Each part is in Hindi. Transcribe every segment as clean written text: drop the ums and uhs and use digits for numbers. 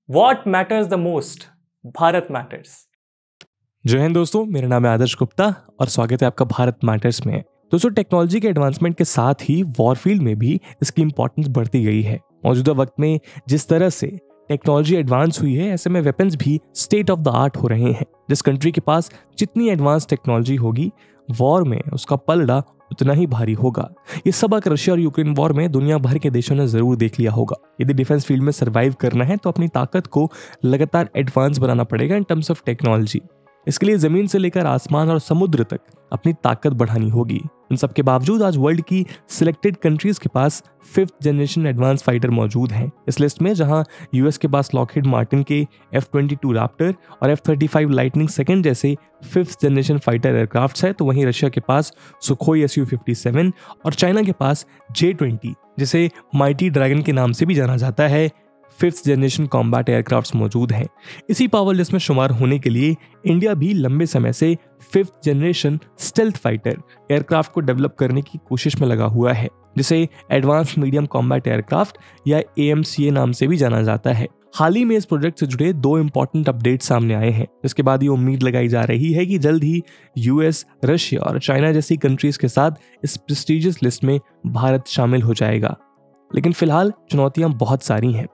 What matters the most? Bharat matters. जय हिंद दोस्तों, मेरा नाम है आदर्श गुप्ता और स्वागत है आपका भारत मैटर्स में। दोस्तों, टेक्नोलॉजी के एडवांसमेंट के साथ ही वॉरफील्ड में भी इसकी इंपॉर्टेंस बढ़ती गई है। मौजूदा वक्त में जिस तरह से टेक्नोलॉजी एडवांस हुई है, ऐसे में वेपन्स भी स्टेट ऑफ द आर्ट हो रहे हैं। जिस कंट्री के पास जितनी एडवांस टेक्नोलॉजी होगी, वॉर में उसका पलड़ा उतना ही भारी होगा। ये सबक रशिया और यूक्रेन वॉर में दुनिया भर के देशों ने जरूर देख लिया होगा। यदि डिफेंस फील्ड में सर्वाइव करना है तो अपनी ताकत को लगातार एडवांस बनाना पड़ेगा इन टर्म्स ऑफ टेक्नोलॉजी। इसके लिए जमीन से लेकर आसमान और समुद्र तक अपनी ताकत बढ़ानी होगी। इन सब के बावजूद आज वर्ल्ड की सिलेक्टेड कंट्रीज के पास 5th जनरेशन एडवांस फाइटर मौजूद हैं। इस लिस्ट में जहां यूएस के पास लॉकहीड मार्टिन के F-22 रैप्टर और F-35 लाइटनिंग सेकंड जैसे 5th जनरेशन फाइटर एयरक्राफ्ट्स है, तो वहीं रशिया के पास सुखोई Su-57 और चाइना के पास J-20, जिसे माइटी ड्रैगन के नाम से भी जाना जाता है, 5th जनरेशन कॉम्बैट एयरक्राफ्ट्स मौजूद हैं। इसी पावर लिस्ट में शुमार होने के लिए इंडिया भी लंबे समय से 5th generation stealth fighter aircraft को डेवलप करने की कोशिश में लगा हुआ है, जिसे एडवांस मीडियम कॉम्बैट एयरक्राफ्ट या AMCA नाम से भी जाना जाता है। हाल ही में इस प्रोजेक्ट से जुड़े 2 इंपॉर्टेंट अपडेट सामने आए हैं, जिसके बाद ये उम्मीद लगाई जा रही है कि जल्द ही US, रशिया और चाइना जैसी कंट्रीज के साथ इस प्रेस्टीजियस लिस्ट में भारत शामिल हो जाएगा। लेकिन फिलहाल चुनौतियां बहुत सारी हैं।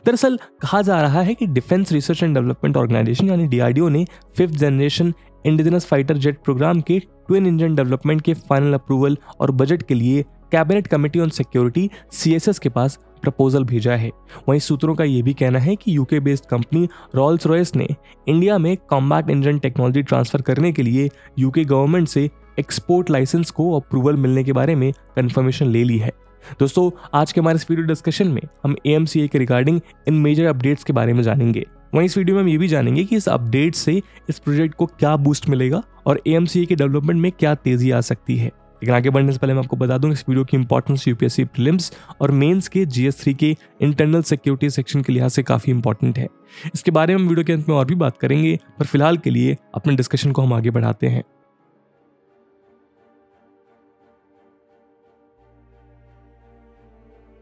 दरअसल कहा जा रहा है कि defence research and development organisation यानी DRDO ने 5th generation indigenous fighter jet programme के ट्विन इंजन डेवलपमेंट के फाइनल अप्रूवल और बजट के लिए cabinet committee on security CSS के पास प्रपोजल भेजा है। वहीं सूत्रों का यह भी कहना है कि UK based company Rawls Royce ने इंडिया में कॉम्बैट इंजन टेक्नोलॉजी ट्रांसफर करने के लिए UK गवर्नमेंट से एक्सपोर्ट लाइसेंस को अप्रूवल मिलने के बारे में कंफर्मेशन ले ली है। दोस्तों, आज के हमारे इस वीडियो डिस्कशन में हम AMCA के रिगार्डिंग इन मेजर अपडेट्स के बारे में जानेंगे। वहीं इस वीडियो में हम ये भी जानेंगे कि इस अपडेट से इस प्रोजेक्ट को क्या बूस्ट मिलेगा और AMCA के डेवलपमेंट में क्या तेजी आ सकती है। लेकिन आगे बढ़ने से पहले मैं आपको बता दूं, इस वीडियो की इंपॉर्टेंस UPSC प्रीलिम्स और मेंस के GS3 के इंटरनल सिक्योरिटी सेक्शन के लिहाज से काफी इंपॉर्टेंट है। इसके बारे में हम वीडियो के अंत में और भी बात करेंगे, पर फिलहाल के लिए अपने डिस्कशन को हम आगे बढ़ाते हैं।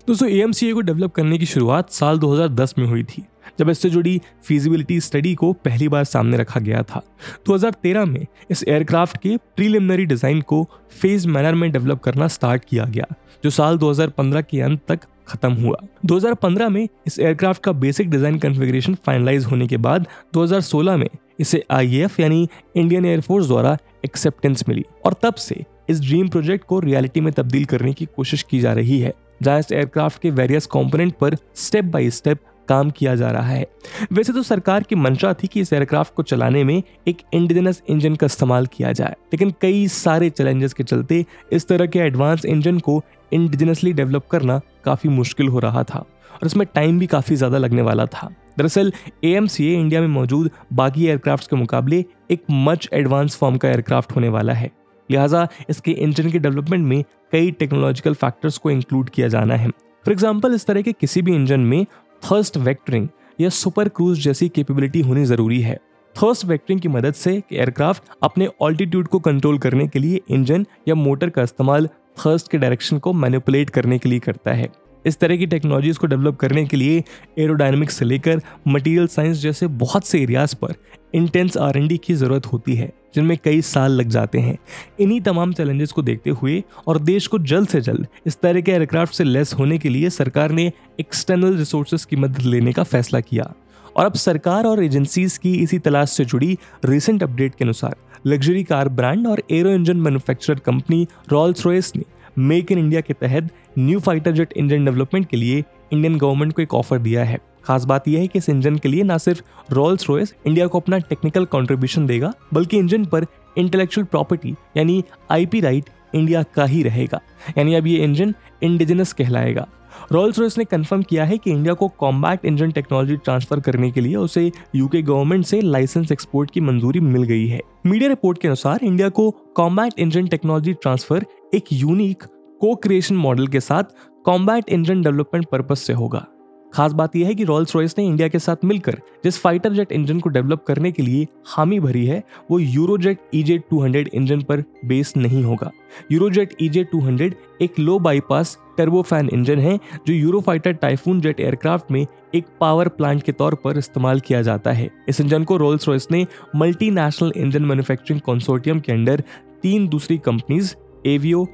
दोस्तों, AMCA को डेवलप करने की शुरुआत साल 2010 में हुई थी, जब इससे जुड़ी फीजिबिलिटी स्टडी को पहली बार सामने रखा गया था। 2013 में इस एयरक्राफ्ट के प्रीलिमिनरी डिजाइन को फेज मैनर में डेवलप करना स्टार्ट किया गया, जो साल 2015 के अंत तक खत्म हुआ। 2015 में इस एयरक्राफ्ट का बेसिक डिजाइन कॉन्फ़िगरेशन फाइनलाइज होने के बाद 2016 में इसे IAF यानी इंडियन एयरफोर्स द्वारा एक्सेप्टेंस मिली और तब से इस ड्रीम प्रोजेक्ट को रियलिटी में तब्दील करने की कोशिश की जा रही है, जहां इस एयरक्राफ्ट के वेरियस कंपोनेंट पर स्टेप बाय स्टेप काम किया जा रहा है। वैसे तो सरकार की मंशा थी कि इस एयरक्राफ्ट को चलाने में एक इंडिजिनस इंजन का इस्तेमाल किया जाए, लेकिन कई सारे चैलेंजेस के चलते इस तरह के एडवांस इंजन को इंडिजिनसली डेवलप करना काफी मुश्किल हो रहा था और इसमें टाइम भी काफी ज्यादा लगने वाला था। दरअसल AMCA इंडिया में मौजूद बाकी एयरक्राफ्ट के मुकाबले एक मच एडवांस फॉर्म का एयरक्राफ्ट होने वाला है, लिहाजा इसके इंजन के डेवलपमेंट में कई टेक्नोलॉजिकल फैक्टर्स को इंक्लूड किया जाना है। फॉर एग्जांपल, इस तरह के किसी भी इंजन में थर्स्ट वेक्टरिंग या सुपर क्रूज जैसी कैपेबिलिटी होनी जरूरी है। थर्स्ट वेक्टरिंग की मदद से एयरक्राफ्ट अपने ऑल्टीट्यूड को कंट्रोल करने के लिए इंजन या मोटर का इस्तेमाल थर्स्ट के डायरेक्शन को मैनिपुलेट करने के लिए करता है। इस तरह की टेक्नोलॉजीज को डेवलप करने के लिए एरोडायनामिक्स से लेकर मटेरियल साइंस जैसे बहुत से एरियाज पर इंटेंस R&D की जरूरत होती है, जिनमें कई साल लग जाते हैं। इन्हीं तमाम चैलेंजेस को देखते हुए और देश को जल्द से जल्द इस तरह के एयरक्राफ्ट से लेस होने के लिए सरकार ने एक्सटर्नल रिसोर्सेज की मदद लेने का फैसला किया और अब सरकार और एजेंसीज की इसी तलाश से जुड़ी रिसेंट अपडेट के अनुसार लग्जरी कार ब्रांड और arrow engine manufacturer company Rawls Royce ने मेक इन इंडिया के तहत new fighter jet engine development के लिए इंडियन गवर्नमेंट को एक ऑफर दिया है। खास बात यह है कि इस इंजन के लिए न सिर्फ रॉल्स रॉयस इंडिया को अपना टेक्निकल कंट्रीब्यूशन देगा, बल्कि इंजन पर इंटेलेक्चुअल प्रॉपर्टी यानी IP राइट इंडिया का ही रहेगा, यानी अब ये इंजन इंडिजिनस कहलाएगा। रॉल्स रॉयस ने कंफर्म किया है कि इंडिया को कॉम्बैट इंजन टेक्नोलॉजी ट्रांसफर करने के लिए उसे UK गवर्नमेंट से लाइसेंस एक्सपोर्ट की मंजूरी मिल गई है। मीडिया रिपोर्ट के अनुसार इंडिया को कॉम्बैट इंजन टेक्नोलॉजी ट्रांसफर एक यूनिक को क्रिएशन मॉडल के साथ कॉम्बैट इंजन डेवलपमेंट पर्पस से होगा। खास बात यह है कि रॉल्स रॉयस ने इंडिया के साथ मिलकर जिस फाइटर जेट इंजन को डेवलप करने के लिए हामी भरी है वो यूरोजेट EJ200 इंजन पर बेस नहीं होगा। यूरोजेट EJ200 एक लो बाईपास टर्बोफैन इंजन है जो यूरोफाइटर टाइफून जेट एयरक्राफ्ट में एक पावर प्लांट के तौर पर इस्तेमाल किया जाता है। इस इंजन को रॉल्स रॉयस ने मल्टीनेशनल इंजन मैन्युफैक्चरिंग कंसोर्टियम के अंडर 3 दूसरी companies Avio,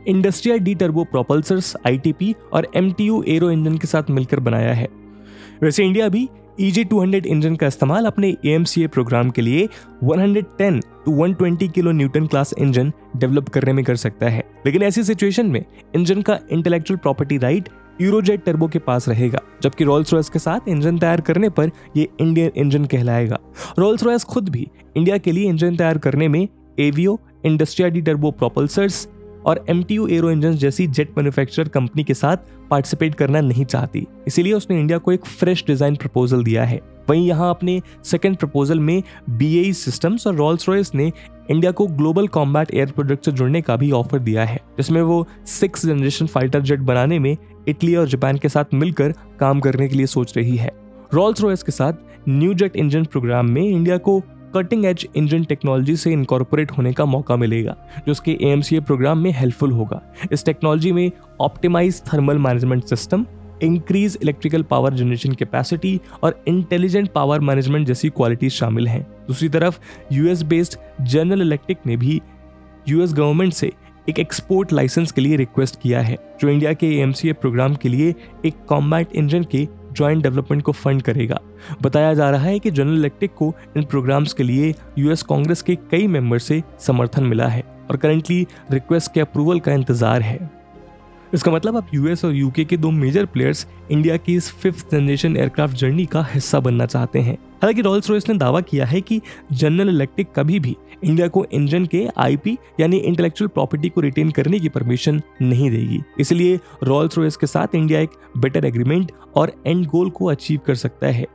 Industria de Turbo Propulsores ITP और MTU एरो इंजन के साथ मिलकर बनाया है। वैसे इंडिया भी EJ200 इंजन का इस्तेमाल अपने AMCA प्रोग्राम के लिए 110 to 120 kilo Newton class engine develop करने में कर सकता है, लेकिन ऐसी सिचुएशन में इंजन का इंटेलेक्चुअल प्रॉपर्टी राइट यूरोजेट टर्बो के पास रहेगा, जबकि रॉल्स रॉयस के साथ इंजन तैयार करने पर ये इंडियन इंजन कहलाएगा। रॉल्स रॉयस खुद भी इंडिया के लिए इंजन तैयार करने में एवियो, इंडस्ट्रिया डी टर्बो प्रोपल्सर्स और MTU एरो इंजन जैसी जेट मैन्युफैक्चरर कंपनी के साथ पार्टिसिपेट करना नहीं चाहती, इसीलिए उसने इंडिया को एक फ्रेश डिजाइन प्रपोजल दिया है। वहीं यहाँ अपने सेकंड प्रपोजल में BAE सिस्टम्स और रॉल्स रॉयस ने इंडिया को ग्लोबल कॉम्बैट एयर प्रोडक्ट से जुड़ने का भी ऑफर दिया है, जिसमें वो 6th जनरेशन फाइटर जेट बनाने में इटली और जापान के साथ मिलकर काम करने के लिए सोच रही है। रॉल्स रॉयस के साथ न्यू जेट इंजन प्रोग्राम में इंडिया को कटिंग एज इंजन टेक्नोलॉजी से इनकॉर्पोरेट होने का मौका मिलेगा, जो उसके AMCA प्रोग्राम में हेल्पफुल होगा। इस टेक्नोलॉजी में optimise thermal management system, increase electrical power generation capacity और इंटेलिजेंट पावर मैनेजमेंट जैसी क्वालिटीज शामिल हैं। दूसरी तरफ US बेस्ड जनरल इलेक्ट्रिक ने भी US गवर्नमेंट से एक एक्सपोर्ट लाइसेंस के लिए रिक्वेस्ट किया है, जो इंडिया के AMCA प्रोग्राम के लिए एक कॉम्बैट इंजन के जॉइंट डेवलपमेंट को फंड करेगा। बताया जा रहा है कि जनरल इलेक्ट्रिक को इन प्रोग्राम्स के लिए US कांग्रेस के कई मेंबर से समर्थन मिला है और करंटली रिक्वेस्ट के अप्रूवल का इंतजार है। इसका मतलब अब US और UK के 2 मेजर प्लेयर्स इंडिया की इस 5th जनरेशन एयरक्राफ्ट जर्नी का हिस्सा बनना चाहते हैं। हालांकि रॉल्स रॉयस ने दावा किया है कि जनरल इलेक्ट्रिक कभी भी इंडिया को इंजन के IP यानी इंटेलेक्चुअल प्रॉपर्टी को रिटेन करने की परमिशन नहीं देगी, इसलिए रॉल्स रॉयस के साथ इंडिया एक बेटर एग्रीमेंट और एंड गोल को अचीव कर सकता है।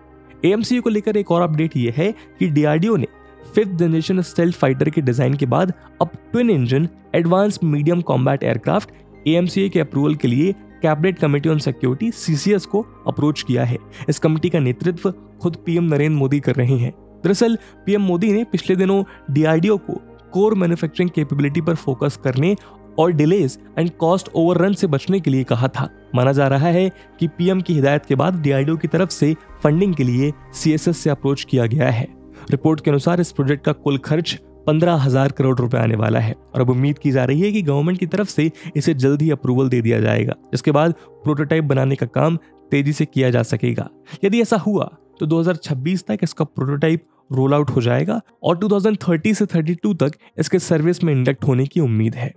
AMCA को लेकर एक और अपडेट ये है कि DRDO ने 5th जनरेशन स्टेल्थ फाइटर के डिजाइन के बाद अब twin engine advance medium combat aircraft AMCA के अप्रूवल के लिए cabinet committee on security CCS को अप्रोच किया है। इस कमेटी का नेतृत्व खुद PM नरेंद्र मोदी कर रहे हैं। दरअसल PM मोदी ने पिछले दिनों DRDO को कोर मैन्युफैक्चरिंग कैपेबिलिटी पर फोकस करने और डिलेज एंड कॉस्ट ओवररन से बचने के लिए कहा था। माना जा रहा है कि PM की हिदायत के बाद DRDO की तरफ से फंडिंग के लिए CSS से अप्रोच किया गया है। रिपोर्ट के अनुसार इस प्रोजेक्ट का कुल खर्च 15,000 करोड़ रुपए आने वाला है और अब उम्मीद की जा रही है कि गवर्नमेंट की तरफ से इसे जल्द ही अप्रूवल दे दिया जाएगा, जिसके बाद प्रोटोटाइप बनाने का काम तेजी से किया जा सकेगा। यदि ऐसा हुआ तो 2026 तक इसका प्रोटोटाइप रोल आउट हो जाएगा और 2030 से 32 तक इसके सर्विस में इंडक्ट होने की उम्मीद है।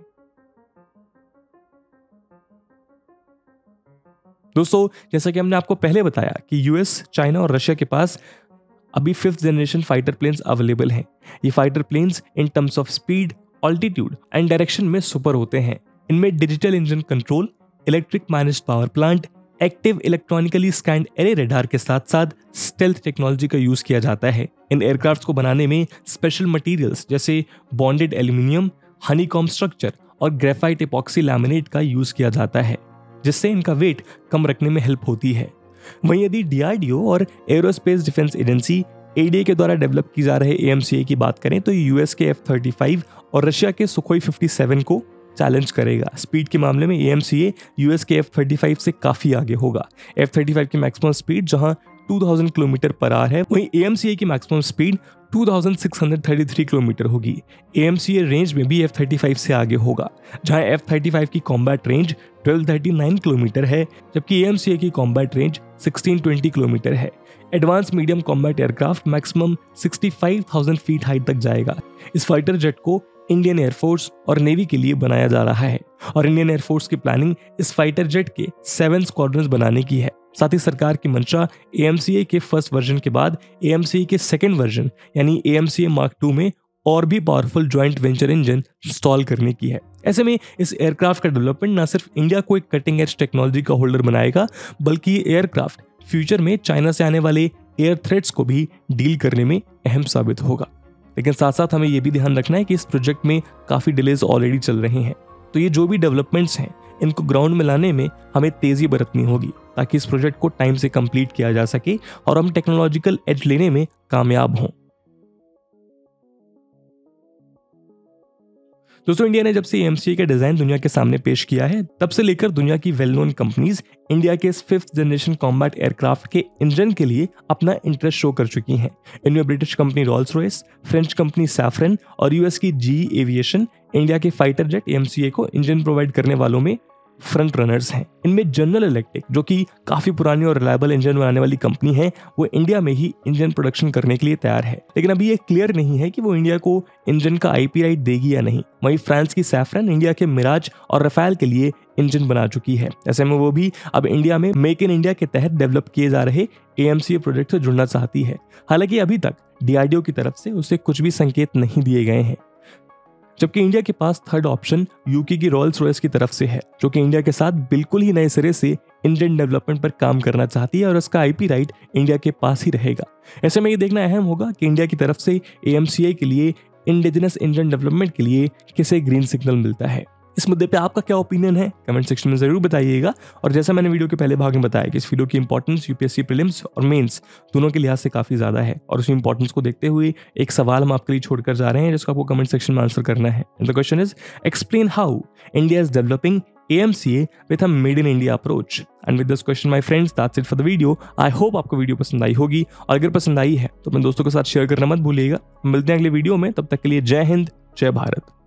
दोस्तों, जैसा कि हमने आपको पहले बताया कि US, चाइना और रशिया के पास अभी 5th generation fighter planes available हैं। ये fighter planes in terms of speed, altitude and direction में सुपर होते हैं। इनमें digital engine control, electric managed power plant, active electronically scanned array radar के साथ साथ स्टेल्थ टेक्नोलॉजी का यूज किया जाता है। इन एयरक्राफ्ट को बनाने में स्पेशल मटेरियल्स जैसे बॉन्डेड एल्यूमिनियम, हनीकॉम स्ट्रक्चर और ग्रेफाइट एपॉक्सी लैमिनेट का यूज किया जाता है, जिससे इनका वेट कम रखने में हेल्प होती है। वहीं यदि DRDO और एरोस्पेस डिफेंस एजेंसी ADA के द्वारा डेवलप की जा रहे AMCA की बात करें तो US के F-35 और रशिया के सुखोई 57 को चैलेंज करेगा। स्पीड के मामले में AMCA US के F-35 से काफी आगे होगा। F-35 की मैक्सिमम स्पीड जहां 2000 किलोमीटर पर आवर है, वहीं AMCA की मैक्सिमम स्पीड 2633 किलोमीटर होगी। AMCA रेंज में भी F-35 से आगे होगा, जहां F-35 की कॉम्बैट रेंज 1239 किलोमीटर है, जबकि AMCA की कॉम्बैट रेंज 1620 किलोमीटर है। Advance medium combat aircraft maximum 65,000 feet height तक जाएगा। इस फाइटर जेट को इंडियन एयरफोर्स और नेवी के लिए बनाया जा रहा है और इंडियन एयरफोर्स की प्लानिंग इस फाइटर जेट के 7 स्क्वाड्रन्स बनाने की है। साथ ही सरकार की मंशा AMCA के फर्स्ट वर्जन के बाद AMCA के सेकंड वर्जन यानी AMCA Mark II में और भी powerful joint venture engine install करने की है। ऐसे में इस एयरक्राफ्ट का डेवलपमेंट न सिर्फ इंडिया को एक कटिंग एज टेक्नोलॉजी का होल्डर बनाएगा, बल्कि ये एयरक्राफ्ट फ्यूचर में चाइना से आने वाले एयर थ्रेट्स को भी डील करने में अहम साबित होगा। लेकिन साथ साथ हमें यह भी ध्यान रखना है कि इस प्रोजेक्ट में काफी डिलेज ऑलरेडी चल रहे हैं, तो ये जो भी डेवलपमेंट्स हैं इनको ग्राउंड में लाने में हमें तेजी बरतनी होगी ताकि इस प्रोजेक्ट को टाइम से कंप्लीट किया जा सके और हम टेक्नोलॉजिकल एज लेने में कामयाब हों। दोस्तों, इंडिया ने जब से AMCA का डिजाइन दुनिया के सामने पेश किया है तब से लेकर दुनिया की वेल नोन कंपनीज इंडिया के इस 5th जनरेशन कॉम्बैट एयरक्राफ्ट के इंजन के लिए अपना इंटरेस्ट शो कर चुकी हैं। इनमें British company Rolls Royce, French company saffron और US की GE एविएशन इंडिया के फाइटर जेट AMCA को इंजन प्रोवाइड करने वालों में फ्रंट रनर्स हैं। इनमें जनरल इलेक्ट्रिक, जो कि काफी पुरानी और रिलायबल इंजन बनाने वाली कंपनी है, वो इंडिया में ही इंजन प्रोडक्शन करने के लिए तैयार है, लेकिन अभी ये क्लियर नहीं है कि वो इंडिया को इंजन का IP राइट देगी या नहीं। वहीं फ्रांस की सैफरन इंडिया के मिराज और रफाल के लिए इंजन बना चुकी है। ऐसे में वो भी अब इंडिया में मेक इन इंडिया के तहत डेवलप किए जा रहे AMCA प्रोजेक्ट से जुड़ना चाहती है। हालांकि अभी तक DRDO की तरफ से उसे कुछ भी संकेत नहीं दिए गए हैं, जबकि इंडिया के पास थर्ड ऑप्शन UK की रॉल्स रॉयस की तरफ से है, जो कि इंडिया के साथ बिल्कुल ही नए सिरे से इंजन डेवलपमेंट पर काम करना चाहती है और उसका IP राइट इंडिया के पास ही रहेगा। ऐसे में ये देखना अहम होगा कि इंडिया की तरफ से AMCA के लिए इंडिजिनस इंजन डेवलपमेंट के लिए किसे ग्रीन सिग्नल मिलता है। इस मुद्दे पे आपका क्या ओपिनियन है, कमेंट सेक्शन में जरूर बताइएगा। और जैसा मैंने वीडियो के पहले भाग में बताया कि इस वीडियो की इंपॉर्टेंस UPSC प्रीलिम्स और मेंस दोनों के लिहाज से काफी ज्यादा है, और उस इंपॉर्टेंस को देखते हुए एक सवाल हम आपके लिए छोड़कर जा रहे हैं जिसको आपको कमेंट सेक्शन में आंसर करना है। The question is, explain how India is developing AMCA with a made in India approach. And with this question, my friends, that's it for the video. I hope आपको वीडियो पसंद आई होगी, और अगर पसंद आई है तो अपने दोस्तों के साथ शेयर करना मत भूलिएगा। मिलते हैं अगले वीडियो में, तब तक के लिए जय हिंद, जय भारत।